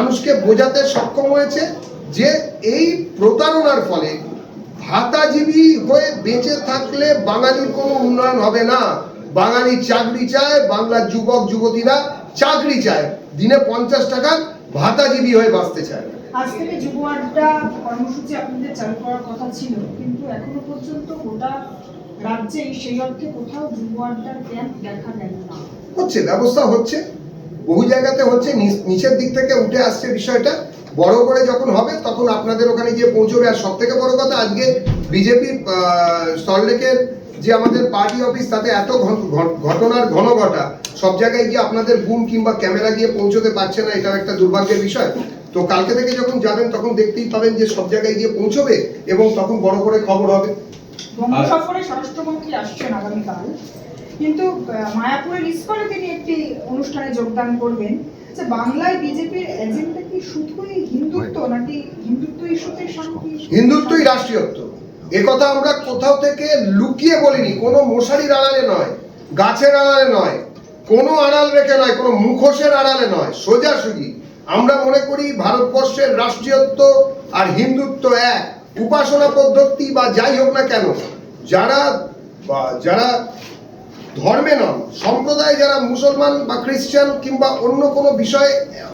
মানুষকে বোঝাতে সক্ষম হয়েছে যে এই প্রতারণার ফলে ভাতাজীবী হয়ে বেঁচে থাকলে বাঙালির কোনো উন্নয়ন হবে না। বাঙালি চাকরি চায়, বাংলার যুবক যুবতীরা চাকরি চায়, দিনে 50 টাকা ভাতাজীবী হয়ে বাঁচতে চায়। আজ থেকে যুব আড্ডা কর্মসূচি আপনাদের চালু করার কথা ছিল, কিন্তু এখনো পর্যন্ত গোটা রাজ্যেই সেই অর্থে কোথাও যুব আড্ডার ক্যাম্প দেখা গেল না। হচ্ছে, ব্যবস্থা হচ্ছে, বহু জায়গাতে হচ্ছে, নিচের দিক থেকে উঠে আসছে বিষয়টা। বড় করে যখন হবে তখন আপনাদের ওখানে গিয়ে পৌঁছবে। আর সব থেকে বড় কথা, আজকে বিজেপি সল্টলেকের যে আমাদের পার্টি অফিস, তাতে এত ঘটনার ঘটা সব জায়গায় গিয়ে আপনাদের বুম কিংবা ক্যামেরা গিয়ে পৌঁছতে পারছে না, এটাও একটা দুর্ভাগ্যের বিষয়। তো কালকে থেকে যখন যাবেন তখন দেখতেই পাবেন যে সব জায়গায় গিয়ে পৌঁছবে এবং তখন বড় করে খবর হবে। বঙ্গ সফরে স্বরাষ্ট্রমন্ত্রী আসছেন আগামীকাল, কিন্তু মায়াপুরের ইস্কনে তিনি একটি অনুষ্ঠানে যোগদান করবেন। যে বাংলায় বিজেপির এজেন্ডা কি শুধুই হিন্দুত্ব, নাকি হিন্দুত্ব ইস্যুতে হিন্দুত্বই রাষ্ট্রীয়ত্ব, একথা আমরা কোথাও থেকে লুকিয়ে বলিনি। কোনো মশারির আড়ালে নয়, গাছের আড়ালে নয়, কোনো আড়াল রেখে নয়, কোনো মুখোশের আড়ালে নয়, সোজাসুজি আমরা মনে করি ভারতবর্ষের রাষ্ট্রীয়ত্ব আর হিন্দুত্ব এক। উপাসনা পদ্ধতি বা যাই হোক না কেন, যারা ধর্মে নন, সম্প্রদায়, যারা মুসলমান বা খ্রিস্টান কিংবা অন্য কোনো বিষয়ে